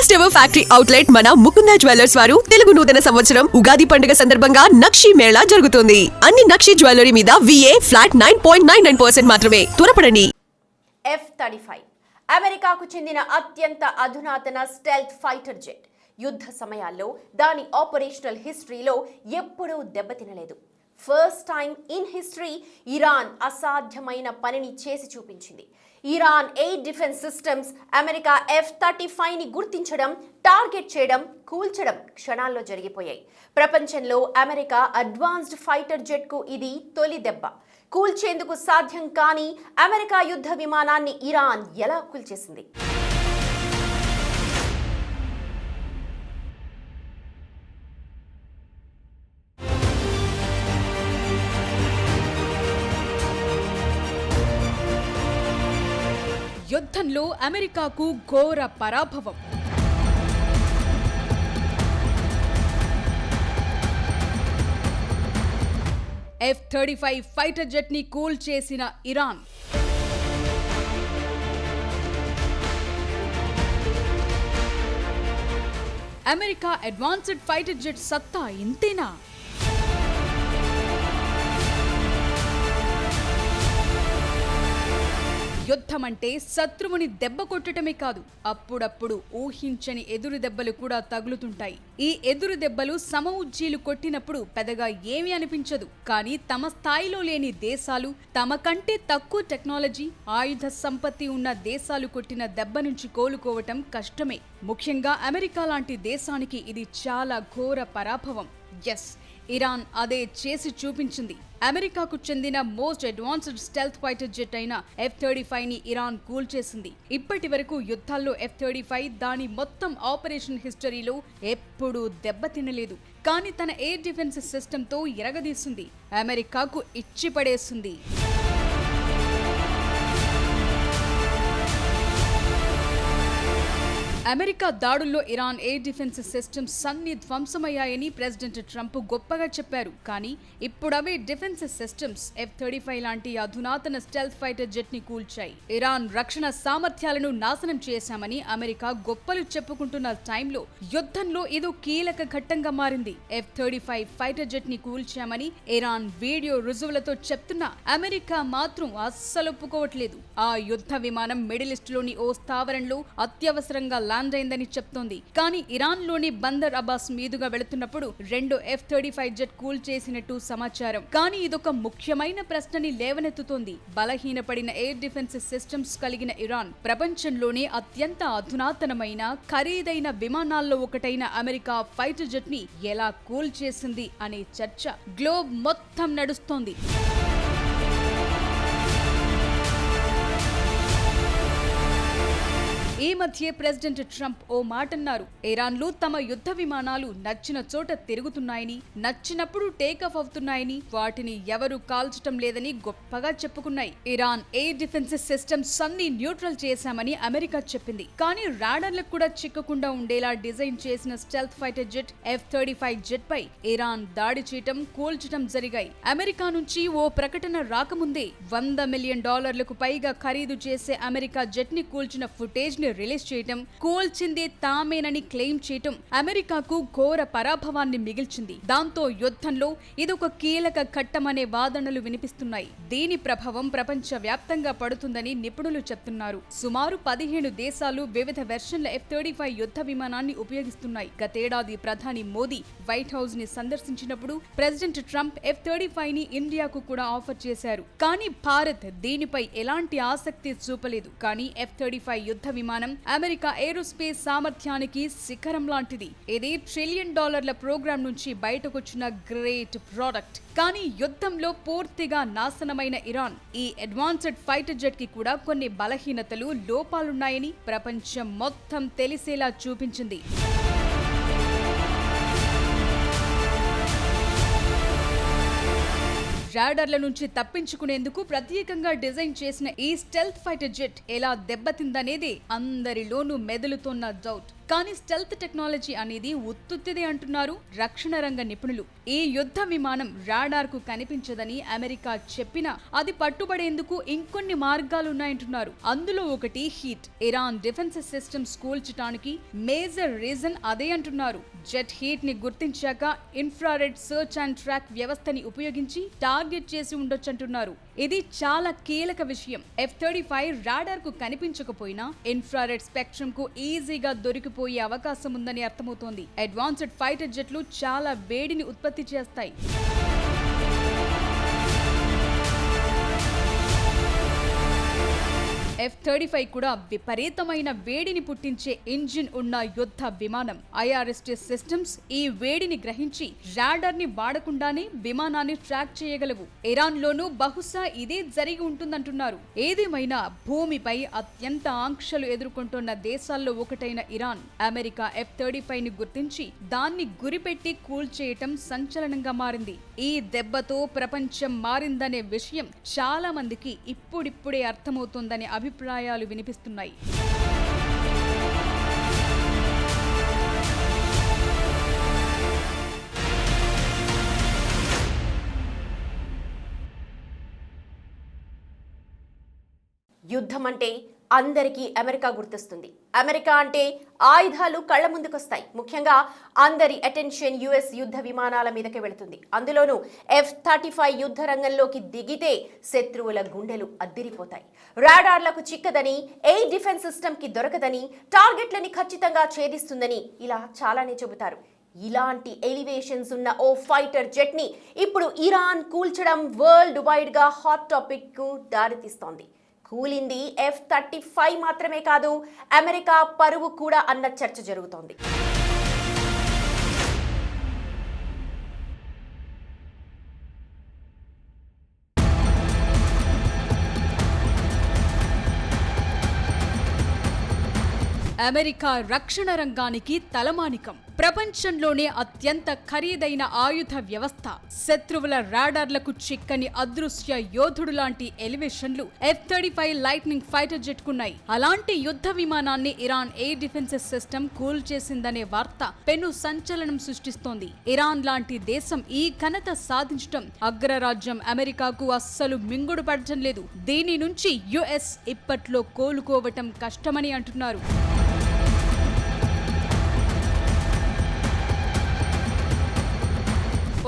First ever factory outlet మన Mukunda jewellers వారు తెలుగు నూతన సంవత్సరం ఉగాది పండుగ సందర్భంగా నక్షి మేళా జరుగుతుంది. అన్ని నక్షి జ్యువెలరీ మీద VA ఫ్లాట్ 9.99% మాత్రమే. త్వరపడండి. F-35 అమెరికాకు చెందిన అత్యంత అధునాతన స్టెల్త్ ఫైటర్ జెట్. యుద్ధ సమయాల్లో దాని ఆపరేషనల్ హిస్టరీలో ఎప్పుడూ దెబ్బతినలేదు. First time in history Iran అసాధ్యమైన పనిని చేసి చూపించింది. Iran air defence systems America F-35ని గుర్తించడం, టార్గెట్ చేయడం, కూల్చడం క్షణాల్లో జరిగిపోయాయి. ప్రపంచంలో అమెరికా అడ్వాన్స్డ్ ఫైటర్ జెట్కు ఇది తొలి దెబ్బ. కూల్చేందుకు సాధ్యం కాని అమెరికా యుద్ధ విమానాన్ని ఇరాన్ ఎలా కూల్చేసింది? యుద్ధంలో అమెరికాకు ఘోర పరాభవం. F-35 ఫైటర్ జెట్ ని కూల్ చేసిన Iran. America advanced fighter jet సత్తా ఇంతేనా? యుద్ధం అంటే శత్రువుని దెబ్బ కొట్టడమే కాదు, అప్పుడప్పుడు ఊహించని ఎదురు దెబ్బలు కూడా తగులుతుంటాయి. ఈ ఎదురు దెబ్బలు సమఉజ్జీలు కొట్టినప్పుడు పెద్దగా ఏమీ అనిపించదు. కానీ తమ స్థాయిలో లేని దేశాలు, తమ కంటే తక్కువ టెక్నాలజీ, ఆయుధ సంపత్తి ఉన్న దేశాలు కొట్టిన దెబ్బ నుంచి కోలుకోవటం కష్టమే. ముఖ్యంగా అమెరికా లాంటి దేశానికి ఇది చాలా ఘోర పరాభవం. ఎస్, ఇరాన్ అదే చేసి చూపించింది. అమెరికాకు చెందిన most advanced stealth fighter jet అయిన F-35ని ఇరాన్ కూల్ చేసింది. ఇప్పటి వరకు యుద్ధాల్లో F-35 దాని మొత్తం ఆపరేషన్ హిస్టరీలో ఎప్పుడూ దెబ్బతినలేదు. కానీ తన ఎయిర్ డిఫెన్స్ సిస్టంతో ఎరగదీసింది, అమెరికాకు ఇచ్చి పడేసింది. అమెరికా దాడుల్లో ఇరాన్ ఎయిర్ డిఫెన్స్ సిస్టమ్స్ అన్ని ధ్వంసమయ్యాయని ప్రెసిడెంట్ ట్రంప్ గొప్పగా చెప్పారు. కానీ ఇప్పుడు అవే డిఫెన్స్ సిస్టమ్స్ F-35 లాంటి అధునాతన స్టెల్త్ ఫైటర్ జెట్ ని కూల్చాయి. ఇరాన్ రక్షణ సామర్థ్యాలను నాశనం చేశామని అమెరికా గొప్పలు చెప్పుకుంటున్న టైంలో యుద్ధంలో ఇదో కీలక ఘట్టంగా మారింది. F-35 ఫైటర్ జెట్ ని కూల్చామని ఇరాన్ వీడియో రుజువులతో చెప్తున్నా అమెరికా మాత్రం అస్సలు ఒప్పుకోవట్లేదు. ఆ యుద్ధ విమానం మిడిల్ ఈస్ట్ లోని ఓ స్థావరంలో అత్యవసరంగా ల్యాండ్ అయిందని చెప్తోంది. కానీ ఇరాన్ లోని బందర్ అబ్బాస్ మీదుగా వెళుతున్నప్పుడు 2 F-35 జెట్ కూల్ చేసినట్టు సమాచారం. కానీ ఇదొక ముఖ్యమైన ప్రశ్నని లేవనెత్తుతోంది. బలహీనపడిన ఎయిర్ డిఫెన్స్ సిస్టమ్స్ కలిగిన ఇరాన్ ప్రపంచంలోనే అత్యంత అధునాతనమైన ఖరీదైన విమానాల్లో ఒకటైన అమెరికా ఫైటర్ జెట్ ని ఎలా కూల్ చేసింది అనే చర్చ గ్లోబ్ మొత్తం నడుస్తోంది. ఈ మధ్య ప్రెసిడెంట్ ట్రంప్ ఓ మాటన్నారు. ఇరాన్లు తమ యుద్ధ విమానాలు నచ్చిన చోట తిరుగుతున్నాయని, నచ్చినప్పుడు టేకాఫ్ అవుతున్నాయని, వాటిని ఎవరు కాల్చటం లేదని గొప్పగా చెప్పుకున్నాయి. ఇరాన్ ఎయిర్ డిఫెన్స్ సిస్టమ్స్ అన్ని న్యూట్రల్ చేశామని అమెరికా చెప్పింది. కానీ రాడార్లకు కూడా చిక్కకుండా ఉండేలా డిజైన్ చేసిన stealth fighter jet F-35 jet పై ఇరాన్ దాడి చేయటం, కూల్చటం జరిగాయి. అమెరికా నుంచి ఓ ప్రకటన రాకముందే $100 మిలియన్ పైగా ఖరీదు చేసే అమెరికా జెట్ ని కూల్చిన ఫుటేజ్ ని రిలీజ్ చేయటం, కూల్చింది తామేనని క్లెయిమ్ చేయటం అమెరికాకు ఘోర పరాభవాన్ని మిగిల్చింది. దాంతో యుద్ధంలో ఇదొక కీలక ఘట్టమనే వాదనలు వినిపిస్తున్నాయి. దీని ప్రభావం ప్రపంచ వ్యాప్తంగా పడుతుందని నిపుణులు చెప్తున్నారు. సుమారు 15 దేశాలు వివిధ వెర్షన్ల F-35 యుద్ధ విమానాన్ని ఉపయోగిస్తున్నాయి. గతేడాది ప్రధాని మోదీ వైట్ హౌస్ ని సందర్శించినప్పుడు ప్రెసిడెంట్ ట్రంప్ F-35ని ఇండియాకు కూడా ఆఫర్ చేశారు. కానీ భారత్ దీనిపై ఎలాంటి ఆసక్తి చూపలేదు. కానీ F-35 యుద్ధ విమానం అమెరికా ఏరోస్పేస్ సామర్థ్యానికి శిఖరం లాంటిది. ఇది $1 ట్రిలియన్ ప్రోగ్రామ్ నుంచి బయటకొచ్చిన గ్రేట్ ప్రోడక్ట్. కానీ యుద్ధంలో పూర్తిగా నాశనమైన ఇరాన్ ఈ అడ్వాన్స్డ్ ఫైటర్ జెట్ కి కూడా కొన్ని బలహీనతలు, లోపాలున్నాయని ప్రపంచం మొత్తం తెలిసేలా చూపించింది. రాడార్ల నుంచి తప్పించుకునేందుకు ప్రత్యేకంగా డిజైన్ చేసిన ఈ స్టెల్త్ ఫైటర్ జెట్ ఎలా దెబ్బతిందనేదే అందరిలోనూ మెదులుతోన్న డౌట్. కానీ స్టెల్త్ టెక్నాలజీ అనేది ఉత్తుత్తిదే అంటున్నారు రక్షణ రంగ నిపుణులు. ఈ యుద్ధ విమానం రాడార్ కు కనిపించదని అమెరికా చెప్పినా అది పట్టుబడేందుకు ఇంకొన్ని మార్గాలున్నాయంటున్నారు. అందులో ఒకటి హీట్. ఇరాన్ డిఫెన్స్ సిస్టమ్స్ కూల్చడానికి మేజర్ రీజన్ అదే అంటున్నారు. జెట్ హీట్ ని గుర్తించాక ఇన్ఫ్రారెడ్ సర్చ్ అండ్ ట్రాక్ వ్యవస్థని ఉపయోగించి టార్గెట్ చేసి ఉండొచ్చంటున్నారు. ఇది చాలా కీలక విషయం. F-35 రాడార్ కు కనిపించకపోయినా ఇన్ఫ్రారెడ్ స్పెక్ట్రమ్ కు ఈజీగా దొరికిపోయే అవకాశం ఉందని అర్థమవుతోంది. అడ్వాన్స్డ్ ఫైటర్ జెట్లు చాలా వేడిని ఉత్పత్తి చేస్తాయి. F-35 కూడా విపరీతమైన వేడిని పుట్టించే ఇంజిన్ ఉన్న యుద్ధ విమానం. IRST సిస్టమ్స్ ఈ వేడిని గ్రహించి రాడార్ ని వాడకుండానే విమానాన్ని ట్రాక్ చేయగలవు. ఇరాన్ లోనూ బహుశా ఇదే జరిగి ఉంటుందంటున్నారు. ఏదేమైనా భూమిపై అత్యంత ఆంక్షలు ఎదుర్కొంటున్న దేశాల్లో ఒకటైన ఇరాన్ అమెరికా F-35 ని గుర్తించి దాన్ని గురిపెట్టి కూల్చేయటం సంచలనంగా మారింది. ఈ దెబ్బతో ప్రపంచం మారిందనే విషయం చాలా మందికి ఇప్పుడిప్పుడే అర్థమవుతోందనే అభిప్రాయాలు వినిపిస్తున్నాయి. యుద్ధం అంటే అందరికీ అమెరికా గుర్తొస్తుంది. అమెరికా అంటే ఆయుధాలు కళ్ల ముందుకొస్తాయి. ముఖ్యంగా అందరి అటెన్షన్ యుఎస్ యుద్ధ విమానాల మీదకే వెళుతుంది. అందులోనూ F-35 యుద్ధ రంగంలోకి దిగితే శత్రువుల గుండెలు అద్దిరిపోతాయి. రాడార్లకు చిక్కదని, ఎయిర్ డిఫెన్స్ సిస్టమ్ కి దొరకదని, టార్గెట్లని ఖచ్చితంగా ఛేదిస్తుందని ఇలా చాలానే చెబుతారు. ఇలాంటి ఎలివేషన్స్ ఉన్న ఓ ఫైటర్ జెట్ ని ఇప్పుడు ఇరాన్ కూల్చడం వరల్డ్ వైడ్ గా హాట్ టాపిక్ కు దారితీస్తోంది. కూలింది F-35 మాత్రమే కాదు, అమెరికా పరువు కూడా అన్న చర్చ జరుగుతోంది. అమెరికా రక్షణ రంగానికి తలమానికం. ప్రపంచంలోనే అత్యంత ఖరీదైన ఆయుధ వ్యవస్థ. శత్రువుల రాడార్లకు చిక్కని అదృశ్య యోధుడు లాంటి ఎలివేషన్లు F-35 లైట్నింగ్ ఫైటర్ జెట్ కున్నాయి. అలాంటి యుద్ధ విమానాన్ని ఇరాన్ ఎయిర్ డిఫెన్స్ సిస్టమ్ కూల్ చేసిందనే వార్త పెను సంచలనం సృష్టిస్తోంది. ఇరాన్ లాంటి దేశం ఈ ఘనత సాధించడం అగ్రరాజ్యం అమెరికాకు అస్సలు మింగుడు పడటం లేదు. దీని నుంచి యుఎస్ ఇప్పట్లో కోలుకోవటం కష్టమని అంటున్నారు.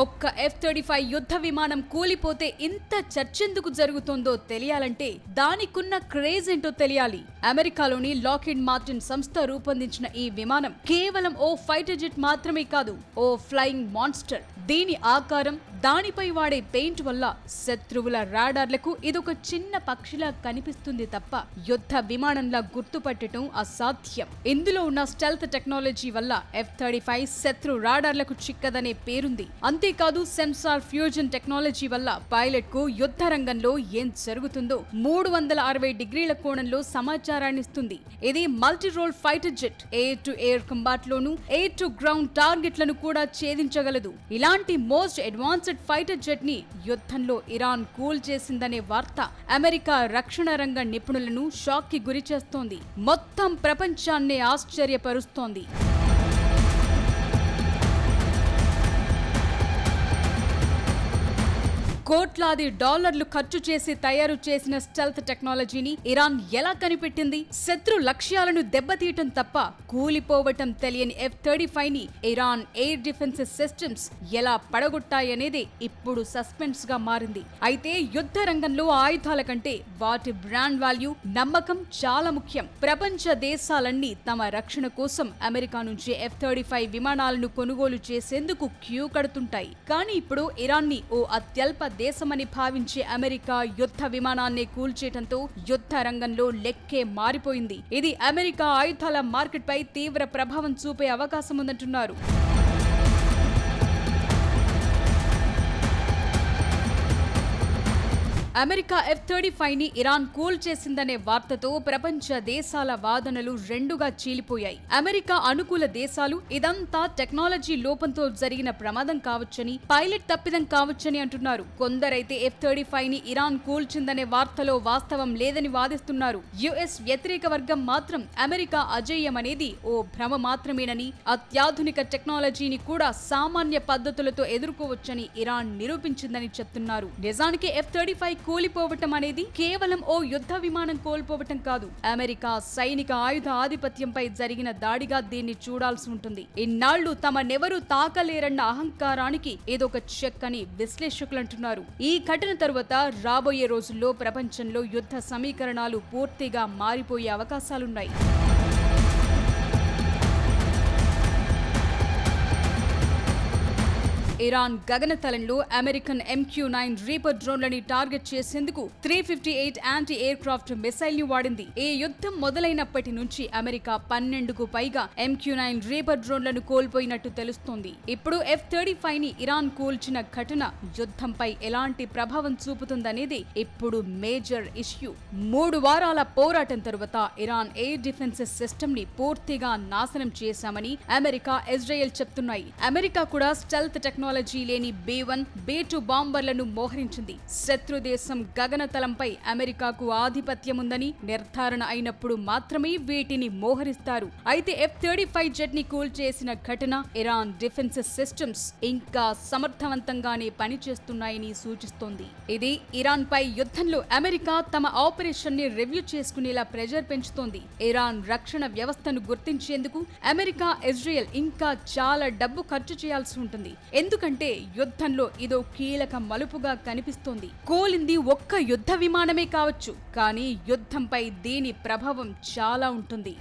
ఒక్క F-35 యుద్ధ విమానం కూలిపోతే ఇంత చర్చెందుకు జరుగుతుందో తెలియాలంటే దానికున్న క్రేజ్ ఏంటో తెలియాలి. అమెరికాలోని లాక్హీడ్ మార్టిన్ సంస్థ రూపొందించిన ఈ విమానం కేవలం ఓ ఫైటర్ జెట్ మాత్రమే కాదు, ఓ ఫ్లయింగ్ మాన్స్టర్. దీని ఆకారం, దానిపై వాడే పెయింట్ వల్ల శత్రువుల రాడార్లకు ఇదొక చిన్న పక్షిలా కనిపిస్తుంది తప్ప యుద్ధ విమానంలా గుర్తుపట్టడం అసాధ్యం. ఇందులో ఉన్న స్టెల్త్ టెక్నాలజీ వల్ల F-35 శత్రు రాడార్లకు చిక్కదనే పేరుంది. అంతేకాదు సెన్సార్ ఫ్యూజన్ టెక్నాలజీ వల్ల పైలట్ కు యుద్ధ రంగంలో ఏం జరుగుతుందో 360 డిగ్రీల కోణంలో సమాచారాన్ని ఇస్తుంది. ఇది multi role fighter jet. Air to air combat లోను, ఎయిర్ టు గ్రౌండ్ టార్గెట్లను కూడా ఛేదించగలదు. ఇలాంటి మోస్ట్ అడ్వాన్స్డ్ ఫైటర్ జెట్ ని యుద్ధంలో ఇరాన్ కూల్ చేసిందనే వార్త అమెరికా రక్షణ రంగ నిపుణులను షాక్ కి గురి చేస్తోంది. మొత్తం ప్రపంచాన్నే ఆశ్చర్యపరుస్తోంది. కోట్లాది డాలర్లు ఖర్చు చేసి తయారు చేసిన స్టెల్త్ టెక్నాలజీని ఇరాన్ ఎలా కనిపెట్టింది? శత్రు లక్ష్యాలను దెబ్బతీయటం తప్ప కూలిపోవటం తెలియని F-35 ని ఇరాన్ ఎయిర్ డిఫెన్స్ సిస్టమ్స్ ఎలా పడగొట్టాయనేదే ఇప్పుడు సస్పెన్స్ గా మారింది. అయితే యుద్ధ రంగంలో ఆయుధాల కంటే వాటి బ్రాండ్ వాల్యూ, నమ్మకం చాలా ముఖ్యం. ప్రపంచ దేశాలన్నీ తమ రక్షణ కోసం అమెరికా నుంచి F-35 విమానాలను కొనుగోలు చేసేందుకు క్యూ కడుతుంటాయి. కానీ ఇప్పుడు ఇరాన్ ని ఓ అత్యల్ప దేశమని భావించే అమెరికా యుద్ధ విమానాన్ని కూల్చేయటంతో యుద్ధ రంగంలో లెక్కే మారిపోయింది. ఇది అమెరికా ఆయుధాల మార్కెట్ పై తీవ్ర ప్రభావం చూపే అవకాశం ఉందంటున్నారు. అమెరికా F-35 ని ఇరాన్ కూల్ చేసిందనే వార్తతో ప్రపంచ దేశాల వాదనలు రెండుగా చీలిపోయాయి. అమెరికా అనుకూల దేశాలు ఇదంతా టెక్నాలజీ లోపంతో జరిగిన ప్రమాదం కావచ్చని, పైలట్ తప్పిదం కావచ్చని అంటున్నారు. కొందరైతే F-35 ని ఇరాన్ కూల్చిందనే వార్తలో వాస్తవం లేదని వాదిస్తున్నారు. యుఎస్ వ్యతిరేక వర్గం మాత్రం అమెరికా అజేయమనేది ఓ భ్రమ మాత్రమేనని, అత్యాధునిక టెక్నాలజీని కూడా సామాన్య పద్ధతులతో ఎదుర్కోవచ్చని ఇరాన్ నిరూపించిందని చెప్తున్నారు. నిజానికి F-35 కూలిపోవటం అనేది కేవలం ఓ యుద్ధ విమానం కోల్పోవటం కాదు, అమెరికా సైనిక ఆయుధ ఆధిపత్యంపై జరిగిన దాడిగా దీన్ని చూడాల్సి ఉంటుంది. ఇన్నాళ్లు తమనెవరూ తాకలేరన్న అహంకారానికి ఇదొక చెక్ అని విశ్లేషకులు అంటున్నారు. ఈ ఘటన తరువాత రాబోయే రోజుల్లో ప్రపంచంలో యుద్ధ సమీకరణాలు పూర్తిగా మారిపోయే అవకాశాలున్నాయి. ఇరాన్ గగనతలంలో అమెరికన్ MQ-9 రీపర్ డ్రోన్లని టార్గెట్ చేసేందుకు 358 యాంటీ ఎయిర్ క్రాఫ్ట్ మిసైల్ ని వాడింది. ఈ యుద్ధం మొదలైనప్పటి నుంచి అమెరికా 12కు పైగా MQ-9 రీపర్ డ్రోన్లను కోల్పోయినట్టు తెలుస్తోంది. ఇప్పుడు F-35 ని ఇరాన్ కూల్చిన ఘటన యుద్ధంపై ఎలాంటి ప్రభావం చూపుతుందనేది ఇప్పుడు మేజర్ ఇష్యూ. 3 వారాల పోరాటం తరువాత ఇరాన్ ఎయిర్ డిఫెన్సెస్ సిస్టమ్ ని పూర్తిగా నాశనం చేశామని అమెరికా, ఇజ్రాయెల్ చెప్తున్నాయి. అమెరికా కూడా స్టెల్త్ టెక్నాలజీ లేని B-1, B-2 బాంబర్లను మోహరించింది. శత్రు దేశం గగనతలంపై అమెరికాకు ఆధిపత్యం ఉందని నిర్ధారణ అయినప్పుడు మాత్రమే వీటిని మోహరిస్తారు. అయితే F-35 జెట్ ని కూల్ చేసిన ఘటన ఇరాన్ డిఫెన్సెస్ సిస్టమ్స్ ఇంకా సమర్థవంతంగానే పనిచేస్తున్నాయని సూచిస్తోంది. ఇది ఇరాన్ పై యుద్ధంలో అమెరికా తమ ఆపరేషన్ ని రివ్యూ చేసుకునేలా ప్రెజర్ పెంచుతోంది. ఇరాన్ రక్షణ వ్యవస్థను గుర్తించేందుకు అమెరికా, ఇజ్రాయెల్ ఇంకా చాలా డబ్బు ఖర్చు చేయాల్సి ఉంటుంది. ఎందుకంటే యుద్ధంలో ఇదో కీలక మలుపుగా కనిపిస్తోంది. కోలింది ఒక్క యుద్ధ విమానమే కావచ్చు, కానీ యుద్ధంపై దీని ప్రభావం చాలా ఉంటుంది.